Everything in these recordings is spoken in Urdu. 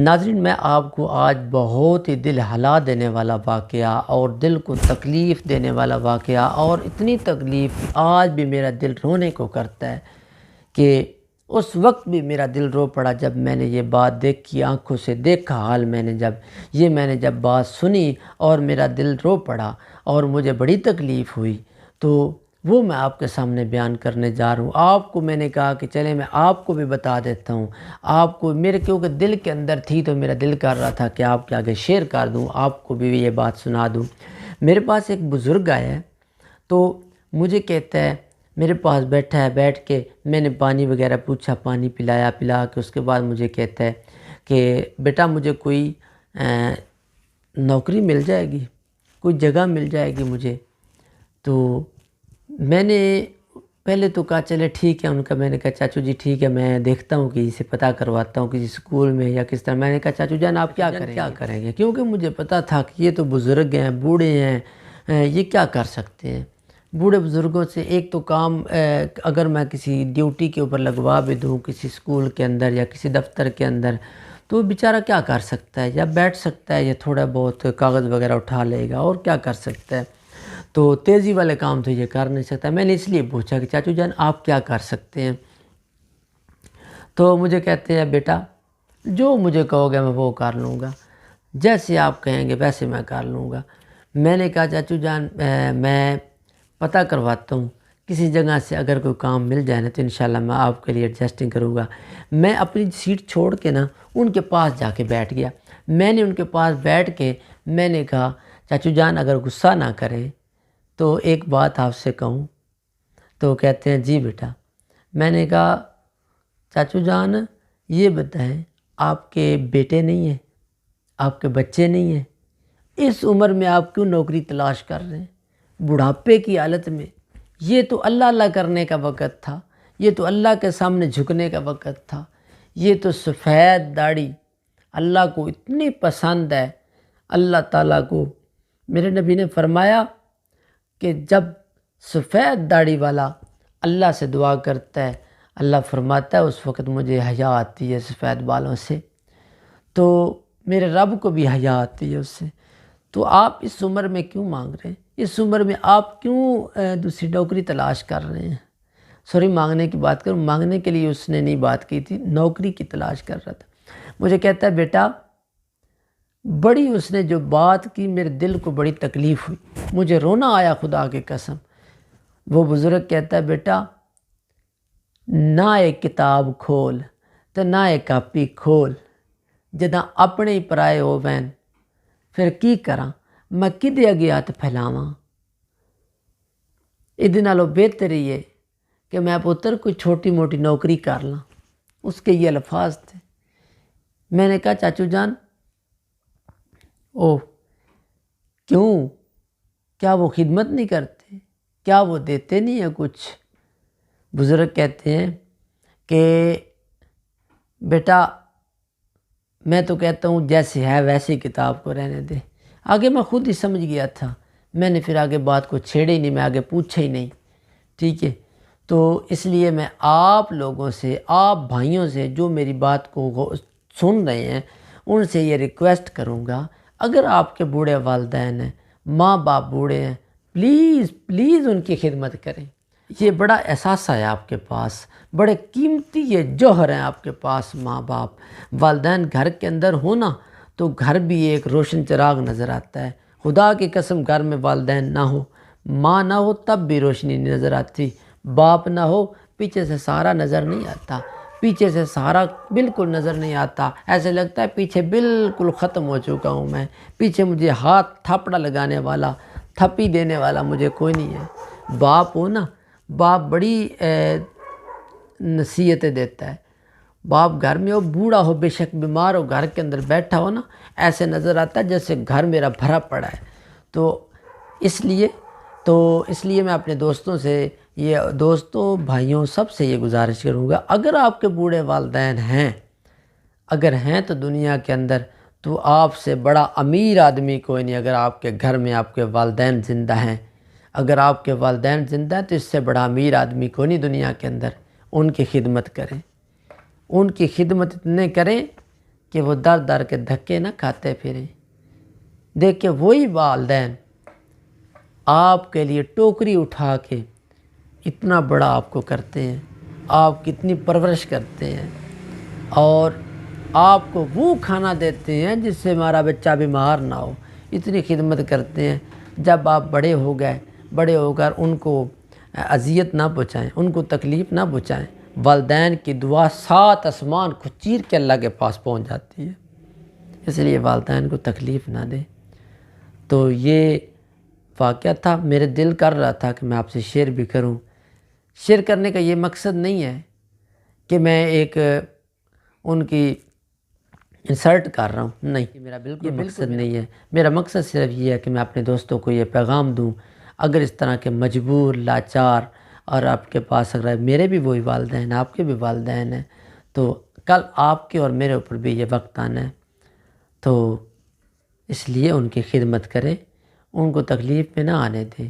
ناظرین، میں آپ کو آج بہت ہی دل ہلا دینے والا واقعہ اور دل کو تکلیف دینے والا واقعہ، اور اتنی تکلیف آج بھی میرا دل رونے کو کرتا ہے کہ اس وقت بھی میرا دل رو پڑا جب میں نے یہ بات دیکھی، آنکھوں سے دیکھا حال میں نے جب بات سنی اور میرا دل رو پڑا اور مجھے بڑی تکلیف ہوئی، تو وہ میں آپ کے سامنے بیان کرنے جا رہا ہوں۔ آپ کو میں نے کہا کہ چلیں میں آپ کو بھی بتا دیتا ہوں، آپ کو میرے کیونکہ دل کے اندر تھی تو میرا دل کر رہا تھا کہ آپ کے آگے شیئر کر دوں، آپ کو بھی یہ بات سنا دوں۔ میرے پاس ایک بزرگ آیا ہے تو مجھے کہتا ہے، میرے پاس بیٹھا ہے، بیٹھ کے میں نے پانی وغیرہ پوچھا، پانی پلا کے اس کے بعد مجھے کہتا ہے کہ بیٹا مجھے کوئی نوکری مل جائے گی، کوئی جگہ مل جائے گی مجھے۔ تو میں نے پہلے تو کہا چلے ٹھیک ہے، میں نے کہا چاچو جی ٹھیک ہے، میں دیکھتا ہوں کہ اسے پتہ کرواتا ہوں کسی اسکول میں یا کس طرح۔ میں نے کہا چاچو جان آپ کیا کریں گے، کیونکہ مجھے پتہ تھا کہ یہ تو بزرگ ہیں، بوڑھے ہیں، یہ کیا کر سکتے ہیں۔ بوڑھے بزرگوں سے ایک تو کام اگر میں کسی ڈیوٹی کے اوپر لگوا بھی دوں کسی اسکول کے اندر یا کسی دفتر کے اندر، تو وہ بیچارہ کیا کر سکتا ہے، یا بیٹھ سکتا ہے یا تھوڑا بہت کاغذ وغیرہ اٹھا لے گا، اور کیا کر سکتا ہے۔ تو تیزی والے کام تو یہ کر نہیں سکتا۔ میں نے اس لیے پوچھا کہ چاچو جان آپ کیا کر سکتے ہیں، تو مجھے کہتے ہیں بیٹا جو مجھے کہو گے میں وہ کر لوں گا، جیسے آپ کہیں گے ویسے میں کر لوں گا۔ میں نے کہا چاچو جان میں پتہ کرواتا ہوں، کسی جگہ سے اگر کوئی کام مل جائے نا تو انشاءاللہ میں آپ کے لیے ایڈجسٹنگ کروں گا۔ میں اپنی سیٹ چھوڑ کے نا ان کے پاس جا کے بیٹھ گیا۔ میں نے ان کے پاس بیٹھ کے میں نے کہا چاچو جان اگر غصہ نہ کریں تو ایک بات آپ سے کہوں، تو کہتے ہیں جی بیٹا۔ میں نے کہا چاچو جان یہ بتائیں آپ کے بیٹے نہیں ہیں، آپ کے بچے نہیں ہیں، اس عمر میں آپ کیوں نوکری تلاش کر رہے ہیں، بڑھاپے کی حالت میں؟ یہ تو اللہ اللہ کرنے کا وقت تھا، یہ تو اللہ کے سامنے جھکنے کا وقت تھا، یہ تو سفید داڑھی اللہ کو اتنی پسند ہے۔ اللہ تعالیٰ کو میرے نبی نے فرمایا کہ جب سفید داڑھی والا اللہ سے دعا کرتا ہے، اللہ فرماتا ہے اس وقت مجھے حیا آتی ہے سفید بالوں سے، تو میرے رب کو بھی حیا آتی ہے اس سے۔ تو آپ اس عمر میں کیوں مانگ رہے ہیں، اس عمر میں آپ کیوں دوسری نوکری تلاش کر رہے ہیں؟ سوری مانگنے کی بات کروں، مانگنے کے لیے اس نے نہیں بات کی تھی، نوکری کی تلاش کر رہا تھا۔ مجھے کہتا ہے بیٹا بڑی اس نے جو بات کی میرے دل کو بڑی تکلیف ہوئی، مجھے رونا آیا خدا کی قسم۔ وہ بزرگ کہتا ہے بیٹا نہ ایک کتاب کھول تو نہ ایک کاپی کھول، جداں اپنے ہی پرائے ہو بین پھر کی کراں، میں کدے اگے ہاتھ پھیلاواں۔ ادھے نالوں بہتر ہی ہے کہ میں پتر کوئی چھوٹی موٹی نوکری کر لاں۔ اس کے یہ الفاظ تھے۔ میں نے کہا چاچو جان کیوں، کیا وہ خدمت نہیں کرتے، کیا وہ دیتے نہیں ہیں کچھ؟ بزرگ کہتے ہیں کہ بیٹا میں تو کہتا ہوں جیسے ہے ویسے کتاب کو رہنے دے۔ آگے میں خود ہی سمجھ گیا تھا، میں نے پھر آگے بات کو چھیڑے ہی نہیں، میں آگے پوچھا ہی نہیں، ٹھیک ہے۔ تو اس لیے میں آپ لوگوں سے، آپ بھائیوں سے جو میری بات کو سن رہے ہیں ان سے یہ ریکویسٹ کروں گا، اگر آپ کے بوڑھے والدین ہیں، ماں باپ بوڑھے ہیں، پلیز پلیز ان کی خدمت کریں۔ یہ بڑا احساسہ ہے آپ کے پاس، بڑے قیمتی یہ جوہر ہیں آپ کے پاس ماں باپ والدین۔ گھر کے اندر ہونا تو گھر بھی ایک روشن چراغ نظر آتا ہے۔ خدا کی قسم گھر میں والدین نہ ہو، ماں نہ ہو تب بھی روشنی نہیں نظر آتی، باپ نہ ہو پیچھے سے سہارا نظر نہیں آتا، پیچھے سے سہارا بالکل نظر نہیں آتا، ایسے لگتا ہے پیچھے بالکل ختم ہو چکا ہوں میں، پیچھے مجھے ہاتھ تھاپڑا لگانے والا، تھپی دینے والا مجھے کوئی نہیں ہے۔ باپ ہو نا، باپ بڑی نصیحتیں دیتا ہے۔ باپ گھر میں ہو، بوڑھا ہو، بے شک بیمار ہو، گھر کے اندر بیٹھا ہو نا، ایسے نظر آتا ہے جیسے گھر میرا بھرا پڑا ہے۔ تو اس لیے میں اپنے دوستوں سے دوستوں بھائیوں سب سے یہ گزارش کروں گا، اگر آپ کے بوڑھے والدین ہیں، اگر ہیں تو دنیا کے اندر تو آپ سے بڑا امیر آدمی کوئی نہیں۔ اگر آپ کے گھر میں آپ کے والدین زندہ ہیں، اگر آپ کے والدین زندہ ہیں تو اس سے بڑا امیر آدمی کوئی نہیں دنیا کے اندر۔ ان کی خدمت کریں، ان کی خدمت اتنے کریں کہ وہ در در کے دھکے نہ کھاتے پھریں۔ دیکھیں وہی والدین آپ کے لیے ٹوکری اٹھا کے اتنا بڑا آپ کو کرتے ہیں، آپ کی اتنی پرورش کرتے ہیں اور آپ کو وہ کھانا دیتے ہیں جس سے ہمارا بچہ بیمار نہ ہو، اتنی خدمت کرتے ہیں۔ جب آپ بڑے ہو گئے، بڑے ہو کر ان کو اذیت نہ پہنچائیں، ان کو تکلیف نہ پہنچائیں، والدین کی دعا 7 آسمان کو چیر کے اللہ کے پاس پہنچ جاتی ہے، اس لیے والدین کو تکلیف نہ دیں۔ تو یہ واقعہ تھا، میرے دل کر رہا تھا کہ میں آپ سے شیئر بھی کروں۔ شیئر کرنے کا یہ مقصد نہیں ہے کہ میں ایک ان کی انسلٹ کر رہا ہوں، نہیں، میرا بالکل مقصد نہیں ہے۔ میرا مقصد صرف یہ ہے کہ میں اپنے دوستوں کو یہ پیغام دوں، اگر اس طرح کے مجبور، لاچار اور آپ کے پاس اگر میرے بھی وہی والدین ہیں، آپ کے بھی والدین ہیں، تو کل آپ کے اور میرے اوپر بھی یہ وقت آنا ہے، تو اس لیے ان کی خدمت کریں، ان کو تکلیف میں نہ آنے دیں،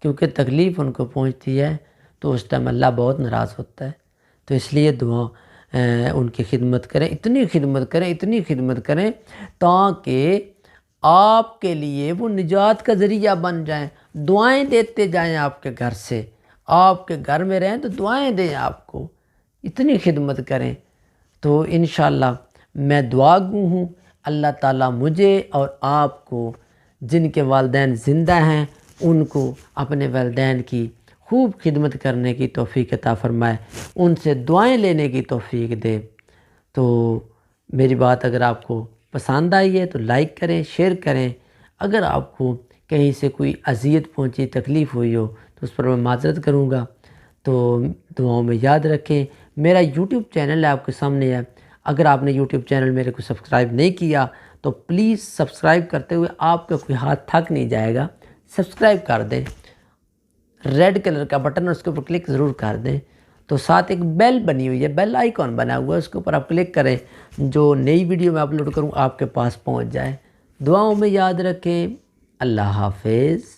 کیونکہ تکلیف ان کو پہنچتی ہے تو اس ٹائم اللہ بہت ناراض ہوتا ہے۔ تو اس لیے دعا ان کی خدمت کریں، اتنی خدمت کریں تاکہ آپ کے لیے وہ نجات کا ذریعہ بن جائیں، دعائیں دیتے جائیں آپ کے گھر سے، آپ کے گھر میں رہیں تو دعائیں دیں آپ کو، اتنی خدمت کریں۔ تو انشاءاللہ میں دعا گو ہوں، اللہ تعالیٰ مجھے اور آپ کو جن کے والدین زندہ ہیں ان کو اپنے والدین کی خوب خدمت کرنے کی توفیق عطا فرمائے، ان سے دعائیں لینے کی توفیق دے۔ تو میری بات اگر آپ کو پسند آئی ہے تو لائک کریں، شیئر کریں۔ اگر آپ کو کہیں سے کوئی اذیت پہنچی، تکلیف ہوئی ہو تو اس پر میں معذرت کروں گا۔ تو دعاؤں میں یاد رکھیں، میرا یوٹیوب چینل ہے آپ کے سامنے ہے، اگر آپ نے یوٹیوب چینل میرے کو سبسکرائب نہیں کیا تو پلیز سبسکرائب کرتے ہوئے آپ کا کوئی ہاتھ تھک نہیں جائے گا، سبسکرائب کر دیں، ریڈ کلر کا بٹن اس کے اوپر کلک ضرور کر دیں۔ تو ساتھ ایک بیل بنی ہوئی ہے، بیل آئیکن بنا ہوا ہے، اس کے اوپر آپ کلک کریں، جو نئی ویڈیو میں اپلوڈ کروں آپ کے پاس پہنچ جائے۔ دعاؤں میں یاد رکھیں۔ اللہ حافظ۔